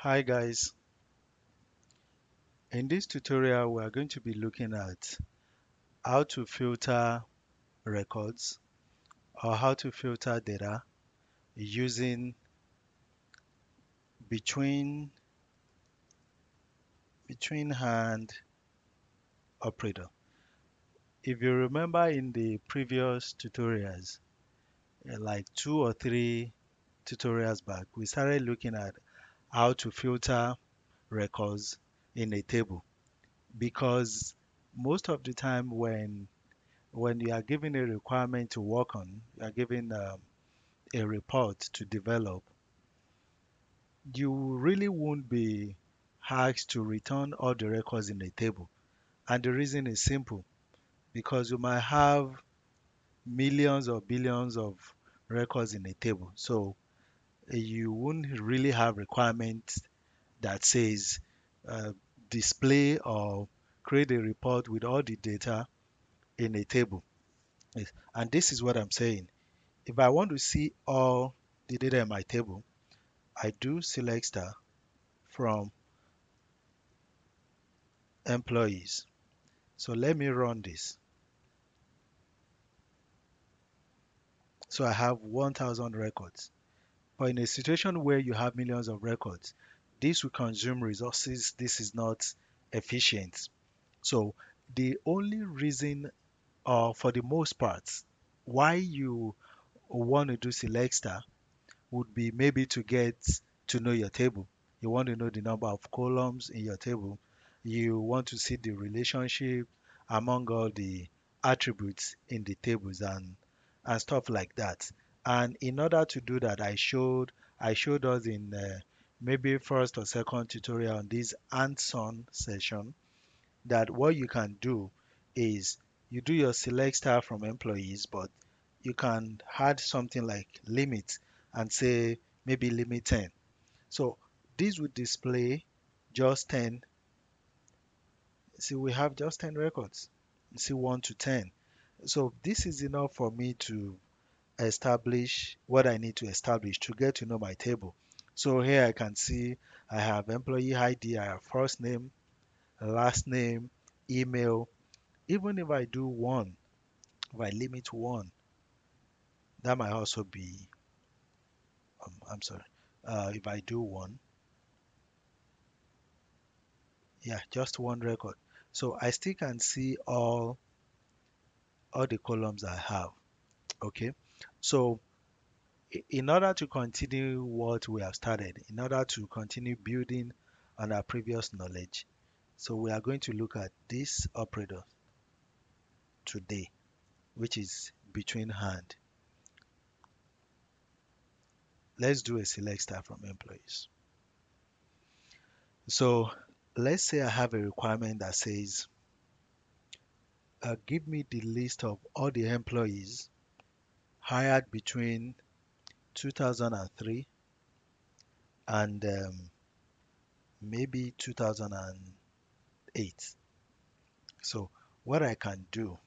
Hi guys, in this tutorial we are going to be looking at how to filter records or how to filter data using between hand operator. If you remember in the previous tutorials, like 2 or 3 tutorials back, we started looking at how to filter records in a table because most of the time when you are given a requirement to work on, you are given a report to develop, you really won't be asked to return all the records in a table. And the reason is simple because you might have millions or billions of records in a table. So you won't really have requirements that says uh, display or create a report with all the data in a table. Yes. And this is what I'm saying. If I want to see all the data in my table, I do select star from employees. So let me run this. So I have 1000 records. But in a situation where you have millions of records, this will consume resources. This is not efficient. So the only reason, or for the most part, why you want to do select star would be maybe to get to know your table. You want to know the number of columns in your table. You want to see the relationship among all the attributes in the tables and stuff like that. And in order to do that, I showed us in maybe first or second tutorial on this hands-on session that what you can do is you do your select star from employees, but you can add something like limit and say maybe limit 10. So this would display just 10. See, we have just 10 records. See, 1 to 10. So this is enough for me to establish what I need to establish to get to know my table. So here I can see I have employee ID, I have first name, last name, email. Even if I do one, if I limit one, that might also be, I'm sorry, if I do one, yeah, just one record. So I still can see all the columns I have. Okay. So in order to continue what we have started, in order to continue building on our previous knowledge, so we are going to look at this operator today, which is between hand. Let's do a select star from employees. So let's say I have a requirement that says, give me the list of all the employees hired between 2003 and maybe 2008. So what I can do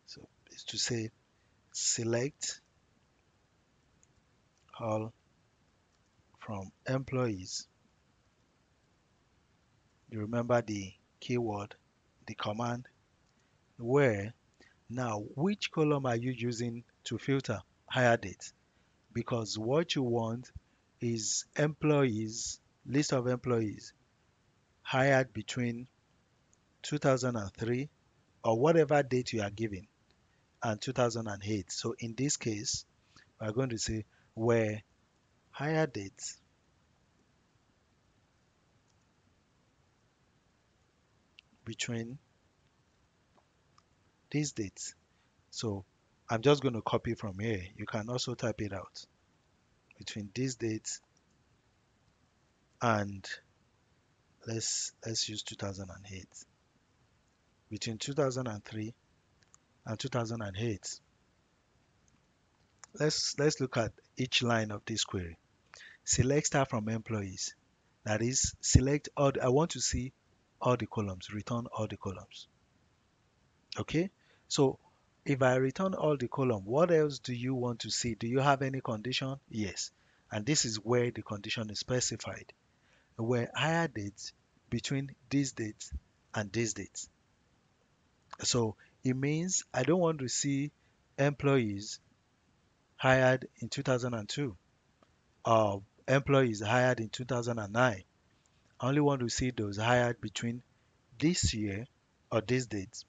so is to say select all from employees. You remember the keyword, the command, where now which column are you using to filter hire date? Because what you want is employees, list of employees hired between 2003 or whatever date you are giving and 2008. So in this case, we're going to say where hire dates between these dates. So I'm just going to copy from here. You can also type it out between these dates and let's use 2008. Between 2003 and 2008. Let's look at each line of this query. Select star from employees. That is, select all. I want to see all the columns. Return all the columns. Okay. So If I return all the column, what else do you want to see? Do you have any condition? Yes. And this is where the condition is specified. Where hire dates between these dates and these dates. So it means I don't want to see employees hired in 2002 or employees hired in 2009. I only want to see those hired between this year or this date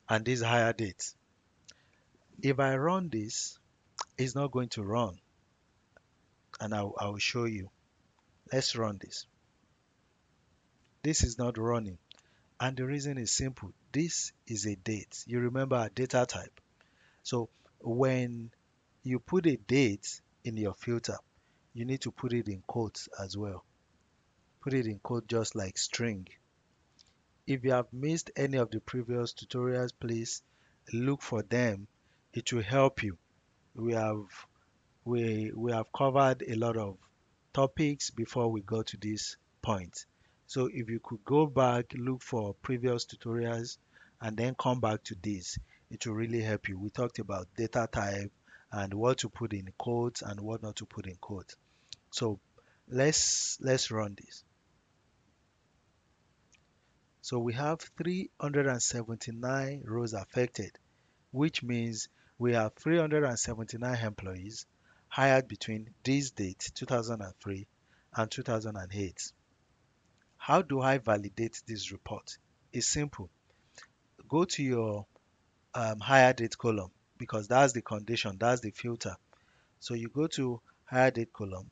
and this hire date. If I run this, it's not going to run, and I will show you. Let's run this. This is not running, and the reason is simple. This is a date. You remember a data type. So when you put a date in your filter, you need to put it in quotes as well. Put it in quote just like string. If you have missed any of the previous tutorials, please look for them. It will help you. We have we have covered a lot of topics before we got to this point. So if you could go back, look for previous tutorials, and then come back to this, it will really help you. We talked about data type and what to put in quotes and what not to put in quotes. So let's run this. So we have 379 rows affected, which means we have 379 employees hired between this date, 2003, and 2008. How do I validate this report? It's simple. Go to your hire date column because that's the condition, that's the filter. So you go to hire date column.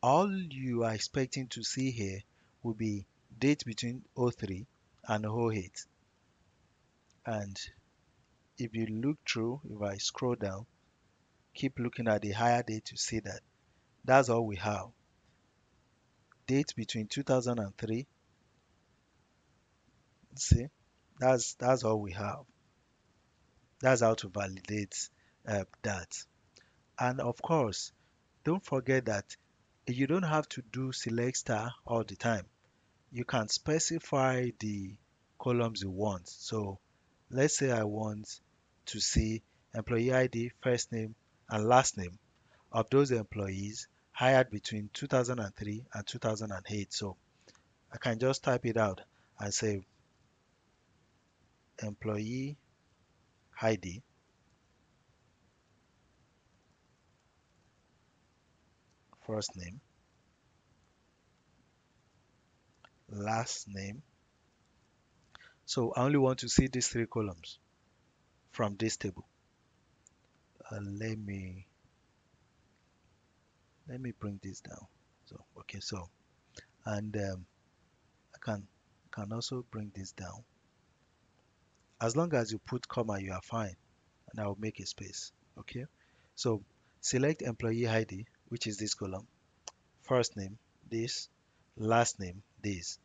All you are expecting to see here will be date between 03 and 08. And if you look through, if I scroll down, keep looking at the higher date to see that that's all we have. Date between 2003. See, that's all we have. That's how to validate that. And of course, don't forget that you don't have to do select star all the time. You can specify the columns you want. So let's say I want to see employee ID, first name, and last name of those employees hired between 2003 and 2008. So I can just type it out and say employee ID, first name, last name. So I only want to see these three columns from this table. Let me bring this down. So okay, so and I can also bring this down. As long as you put comma, you are fine, and I will make a space. Okay, so select employee ID, which is this column, first name, this, last name, this.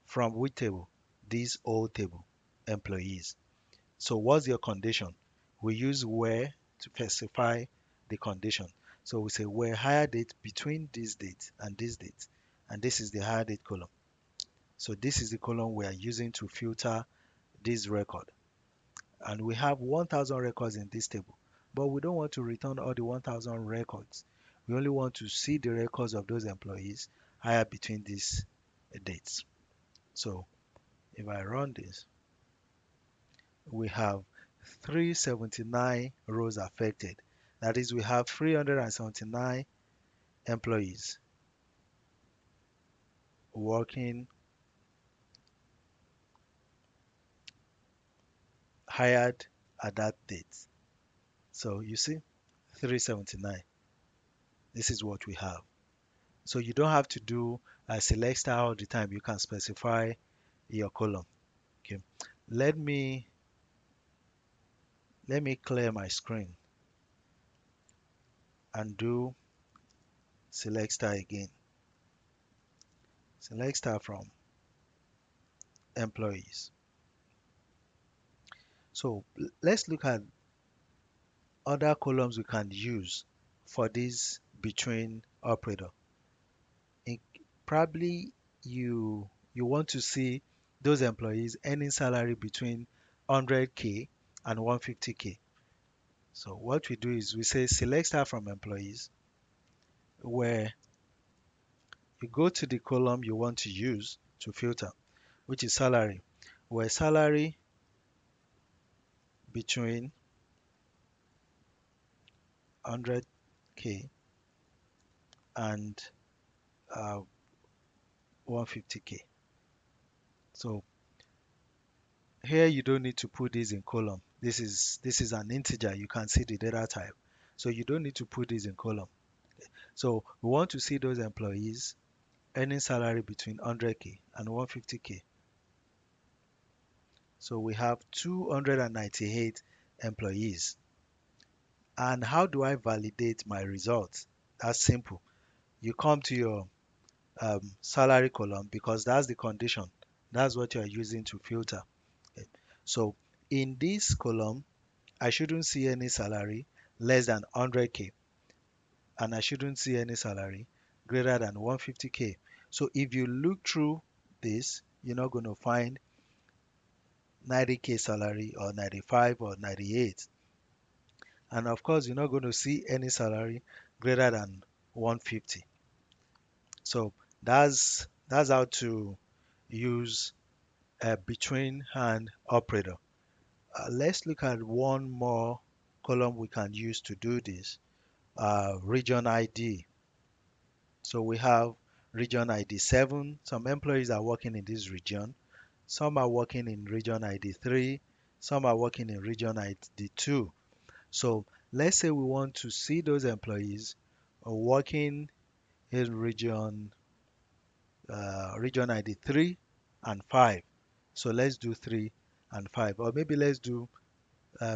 From which table? This old table, employees. So what's your condition? We use where to specify the condition. So we say where hire date between this date and this date. And this is the hire date column. So this is the column we are using to filter this record. And we have 1000 records in this table. But we don't want to return all the 1000 records. We only want to see the records of those employees hired between these dates. So if I run this, we have 379 rows affected. That is, we have 379 employees working hired at that date. So you see, 379. This is what we have. So you don't have to do a select star all the time. You can specify your column. Okay. Let me let me clear my screen and do select star again. Select star from employees. So let's look at other columns we can use for this between operator. In, probably you want to see those employees earning salary between 100k and 150K. So what we do is we say select star from employees, where you go to the column you want to use to filter, which is salary, where salary between 100K and 150K. So here you don't need to put this in column. This is an integer. You can see the data type. So you don't need to put this in column. So we want to see those employees earning salary between 100K and 150K. So we have 298 employees. And how do I validate my results? That's simple. You come to your salary column because that's the condition. That's what you are using to filter. Okay. So in this column, I shouldn't see any salary less than 100K, and I shouldn't see any salary greater than 150K. So if you look through this, you're not going to find 90K salary or 95 or 98. And of course, you're not going to see any salary greater than 150. So that's how to use a between hand operator. Let's look at one more column we can use to do this. Region ID. So we have region ID 7. Some employees are working in this region. Some are working in region ID 3. Some are working in region ID 2. So let's say we want to see those employees working in region ID 3 and 5. So let's do 3 and 5, or maybe let's do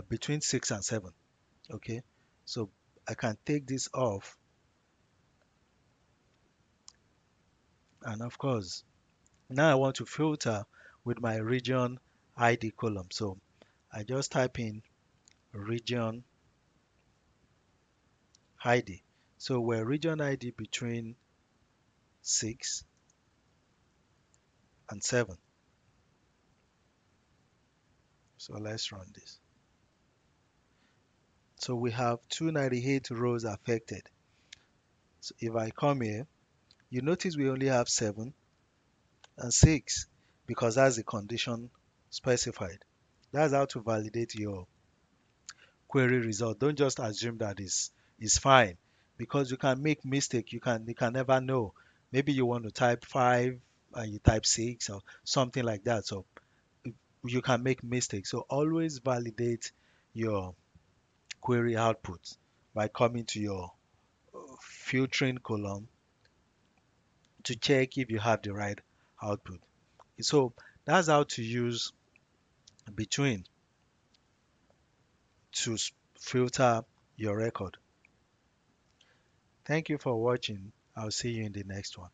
between 6 and 7. Okay, so I can take this off, and of course, now I want to filter with my region ID column. So I just type in region ID. So we're region ID between 6 and 7. So let's run this. So we have 298 rows affected. So if I come here, you notice we only have 7 and 6 because that's the condition specified. That's how to validate your query result. Don't just assume that is fine, because you can make mistake. You can never know. Maybe you want to type 5 and you type 6 or something like that. So you can make mistakes. So always validate your query output by coming to your filtering column to check if you have the right output. So that's how to use between to filter your record. Thank you for watching. I'll see you in the next one.